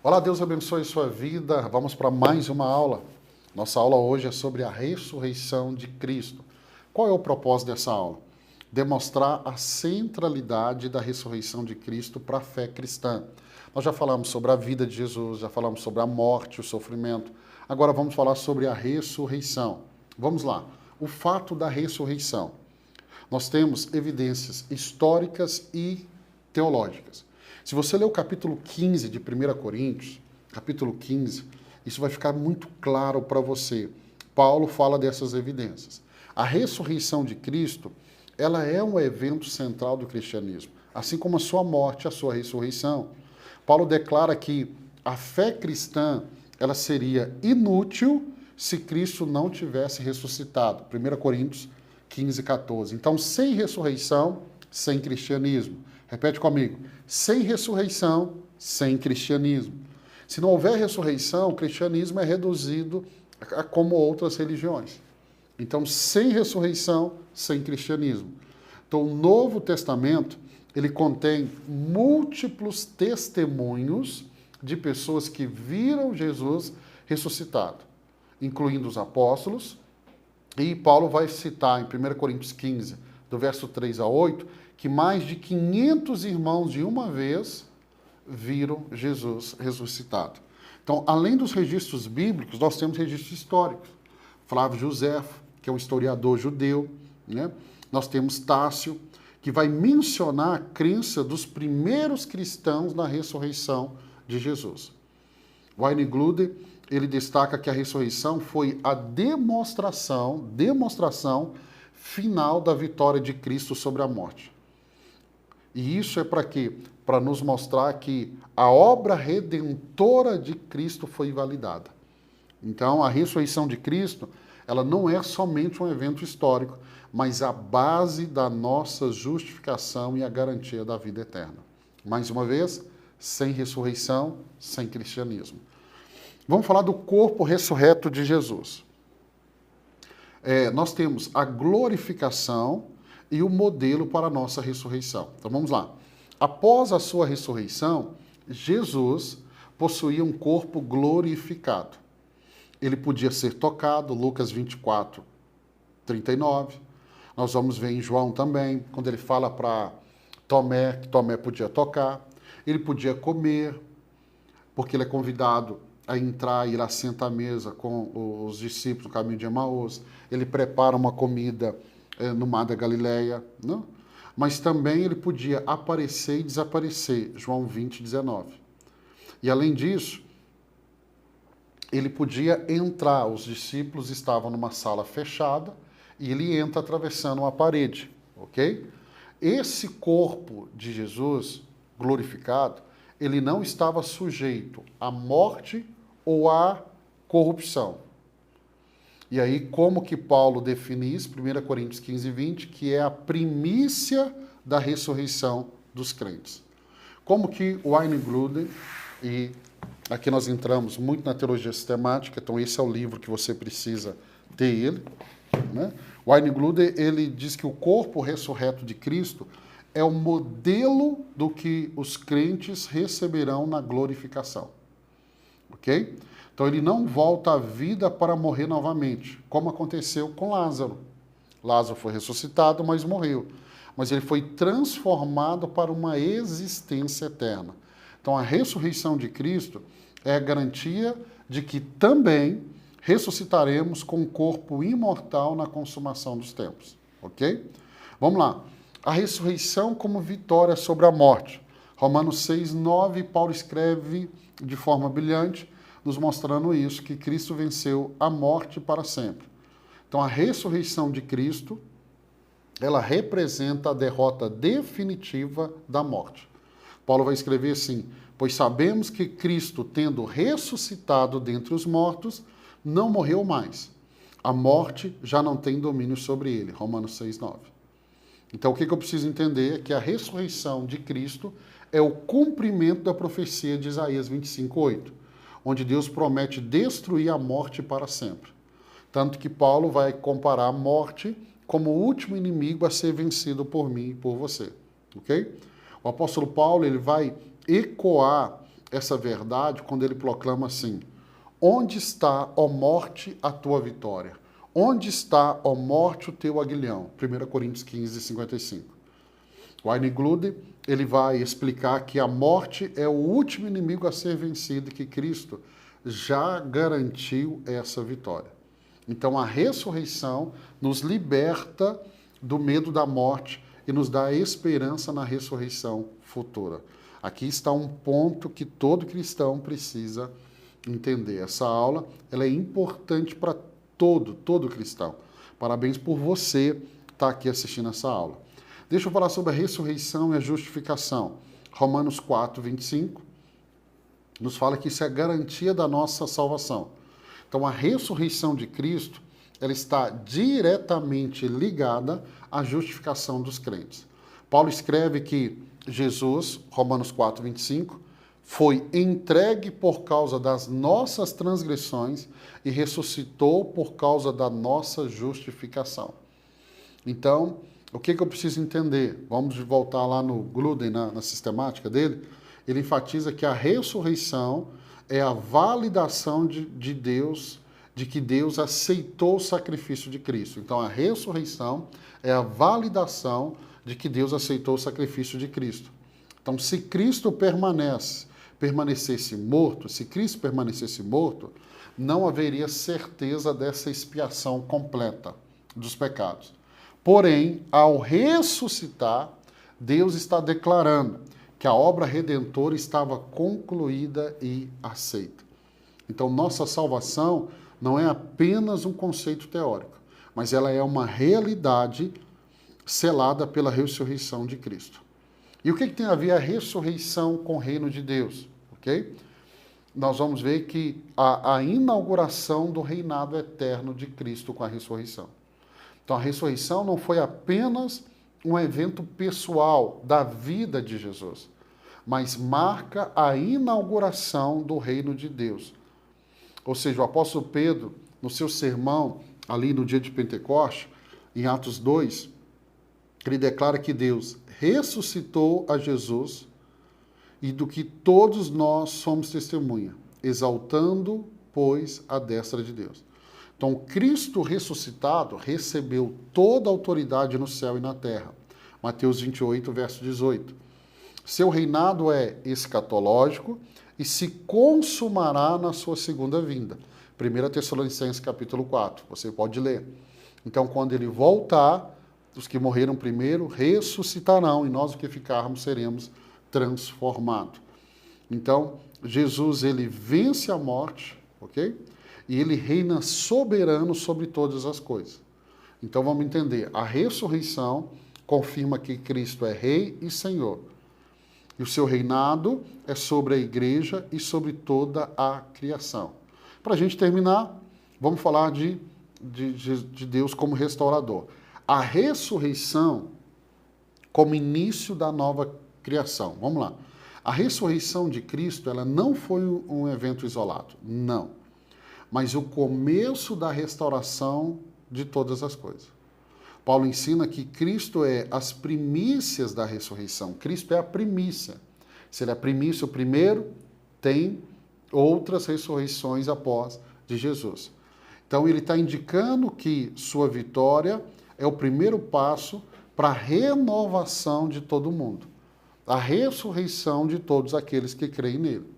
Olá, Deus abençoe sua vida. Vamos para mais uma aula. Nossa aula hoje é sobre a ressurreição de Cristo. Qual é o propósito dessa aula? Demonstrar a centralidade da ressurreição de Cristo para a fé cristã. Nós já falamos sobre a vida de Jesus, já falamos sobre a morte, o sofrimento. Agora vamos falar sobre a ressurreição. Vamos lá. O fato da ressurreição. Nós temos evidências históricas e teológicas. Se você ler o capítulo 15 de 1 Coríntios, capítulo 15, isso vai ficar muito claro para você. Paulo fala dessas evidências. A ressurreição de Cristo, ela é um evento central do cristianismo, assim como a sua morte, a sua ressurreição. Paulo declara que a fé cristã, ela seria inútil se Cristo não tivesse ressuscitado. 1 Coríntios 15, 14. Então, sem ressurreição, sem cristianismo. Repete comigo. Sem ressurreição, sem cristianismo. Se não houver ressurreição, o cristianismo é reduzido a como outras religiões. Então, sem ressurreição, sem cristianismo. Então, o Novo Testamento, ele contém múltiplos testemunhos de pessoas que viram Jesus ressuscitado, incluindo os apóstolos. E Paulo vai citar em 1 Coríntios 15, do verso 3 a 8, que mais de 500 irmãos de uma vez viram Jesus ressuscitado. Então, além dos registros bíblicos, nós temos registros históricos. Flávio Josefo, que é um historiador judeu, né? Nós temos Tácio, que vai mencionar a crença dos primeiros cristãos na ressurreição de Jesus. Wayne Grudem, ele destaca que a ressurreição foi a demonstração final da vitória de Cristo sobre a morte. E isso é para quê? Para nos mostrar que a obra redentora de Cristo foi validada. Então, a ressurreição de Cristo, ela não é somente um evento histórico, mas a base da nossa justificação e a garantia da vida eterna. Mais uma vez, sem ressurreição, sem cristianismo. Vamos falar do corpo ressurreto de Jesus. Nós temos a glorificação e o modelo para a nossa ressurreição. Então vamos lá. Após a sua ressurreição, Jesus possuía um corpo glorificado. Ele podia ser tocado, Lucas 24, 39. Nós vamos ver em João também, quando ele fala para Tomé, que Tomé podia tocar. Ele podia comer, porque ele é convidado a entrar e ir assenta à mesa com os discípulos no caminho de Emaús. Ele prepara uma comida no mar da Galileia, né? Mas também ele podia aparecer e desaparecer, João 20, 19. E além disso, ele podia entrar, os discípulos estavam numa sala fechada e ele entra atravessando uma parede, ok? Esse corpo de Jesus glorificado, ele não estava sujeito à morte ou à corrupção. E aí, como que Paulo define isso? 1 Coríntios 15, 20, que é a primícia da ressurreição dos crentes. Como que Wayne Grudem, e aqui nós entramos muito na teologia sistemática, então esse é o livro que você precisa ter ele, né? Wayne Grudem, ele diz que o corpo ressurreto de Cristo é o modelo do que os crentes receberão na glorificação. Ok? Então ele não volta à vida para morrer novamente, como aconteceu com Lázaro. Lázaro foi ressuscitado, mas morreu. Mas ele foi transformado para uma existência eterna. Então a ressurreição de Cristo é a garantia de que também ressuscitaremos com um corpo imortal na consumação dos tempos. Ok? Vamos lá. A ressurreição como vitória sobre a morte. Romanos 6, 9, Paulo escreve de forma brilhante, nos mostrando isso, que Cristo venceu a morte para sempre. Então, a ressurreição de Cristo, ela representa a derrota definitiva da morte. Paulo vai escrever assim, pois sabemos que Cristo, tendo ressuscitado dentre os mortos, não morreu mais. A morte já não tem domínio sobre ele. Romanos 6, 9. Então, o que eu preciso entender é que a ressurreição de Cristo é o cumprimento da profecia de Isaías 25, 8. Onde Deus promete destruir a morte para sempre. Tanto que Paulo vai comparar a morte como o último inimigo a ser vencido por mim e por você. Ok? O apóstolo Paulo ele vai ecoar essa verdade quando ele proclama assim: onde está, ó morte, a tua vitória? Onde está, ó morte, o teu aguilhão? 1 Coríntios 15, 55. O Wayne Grudem, ele vai explicar que a morte é o último inimigo a ser vencido e que Cristo já garantiu essa vitória. Então a ressurreição nos liberta do medo da morte e nos dá esperança na ressurreição futura. Aqui está um ponto que todo cristão precisa entender. Essa aula ela é importante para todo cristão. Parabéns por você estar aqui assistindo essa aula. Deixa eu falar sobre a ressurreição e a justificação. Romanos 4, 25 nos fala que isso é garantia da nossa salvação. Então, a ressurreição de Cristo, ela está diretamente ligada à justificação dos crentes. Paulo escreve que Jesus, Romanos 4, 25, foi entregue por causa das nossas transgressões e ressuscitou por causa da nossa justificação. Então, o que eu preciso entender? Vamos voltar lá no Grudem, na sistemática dele. Ele enfatiza que a ressurreição é a validação de Deus, de que Deus aceitou o sacrifício de Cristo. Então, a ressurreição é a validação de que Deus aceitou o sacrifício de Cristo. Então, se Cristo permanecesse morto, se Cristo permanecesse morto, não haveria certeza dessa expiação completa dos pecados. Porém, ao ressuscitar, Deus está declarando que a obra redentora estava concluída e aceita. Então, nossa salvação não é apenas um conceito teórico, mas ela é uma realidade selada pela ressurreição de Cristo. E o que tem a ver a ressurreição com o reino de Deus? Ok? Nós vamos ver que a inauguração do reinado eterno de Cristo com a ressurreição. Então, a ressurreição não foi apenas um evento pessoal da vida de Jesus, mas marca a inauguração do reino de Deus. Ou seja, o apóstolo Pedro, no seu sermão, ali no dia de Pentecostes, em Atos 2, ele declara que Deus ressuscitou a Jesus e do que todos nós somos testemunha, exaltando, pois, a destra de Deus. Então, Cristo ressuscitado recebeu toda a autoridade no céu e na terra. Mateus 28, verso 18. Seu reinado é escatológico e se consumará na sua segunda vinda. 1 Tessalonicenses capítulo 4, você pode ler. Então, quando ele voltar, os que morreram primeiro ressuscitarão e nós, os que ficarmos, seremos transformados. Então, Jesus, ele vence a morte, ok? E ele reina soberano sobre todas as coisas. Então vamos entender, a ressurreição confirma que Cristo é Rei e Senhor. E o seu reinado é sobre a igreja e sobre toda a criação. Para a gente terminar, vamos falar de Deus como restaurador. A ressurreição como início da nova criação. Vamos lá. A ressurreição de Cristo, ela não foi um evento isolado. Não. Mas o começo da restauração de todas as coisas. Paulo ensina que Cristo é as primícias da ressurreição. Cristo é a primícia. Se ele é a primícia, o primeiro, tem outras ressurreições após de Jesus. Então ele está indicando que sua vitória é o primeiro passo para a renovação de todo mundo. A ressurreição de todos aqueles que creem nele.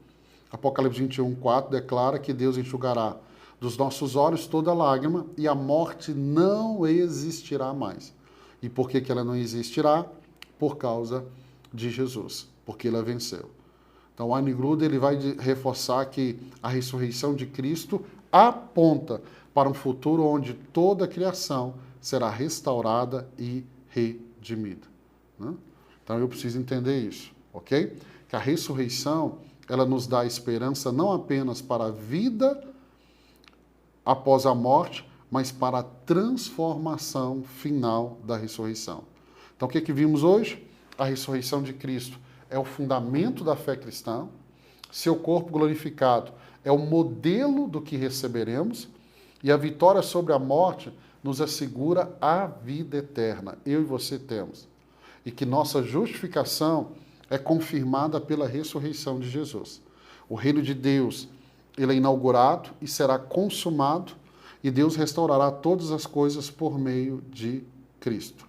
Apocalipse 21, 4 declara que Deus enxugará dos nossos olhos toda lágrima e a morte não existirá mais. E por que ela não existirá? Por causa de Jesus, porque ele a venceu. Então, o Wayne Grudem, ele vai reforçar que a ressurreição de Cristo aponta para um futuro onde toda a criação será restaurada e redimida. Né? Então, eu preciso entender isso, ok? Que a ressurreição, ela nos dá esperança não apenas para a vida após a morte, mas para a transformação final da ressurreição. Então, o que vimos hoje? A ressurreição de Cristo é o fundamento da fé cristã, seu corpo glorificado é o modelo do que receberemos, e a vitória sobre a morte nos assegura a vida eterna. Eu e você temos. E que nossa justificação é confirmada pela ressurreição de Jesus. O reino de Deus, ele é inaugurado e será consumado, e Deus restaurará todas as coisas por meio de Cristo.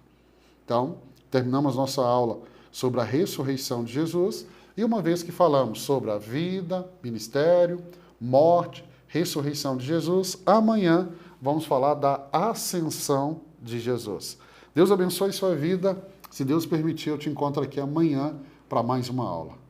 Então, terminamos nossa aula sobre a ressurreição de Jesus, e uma vez que falamos sobre a vida, ministério, morte, ressurreição de Jesus, amanhã vamos falar da ascensão de Jesus. Deus abençoe sua vida. Se Deus permitir, eu te encontro aqui amanhã para mais uma aula.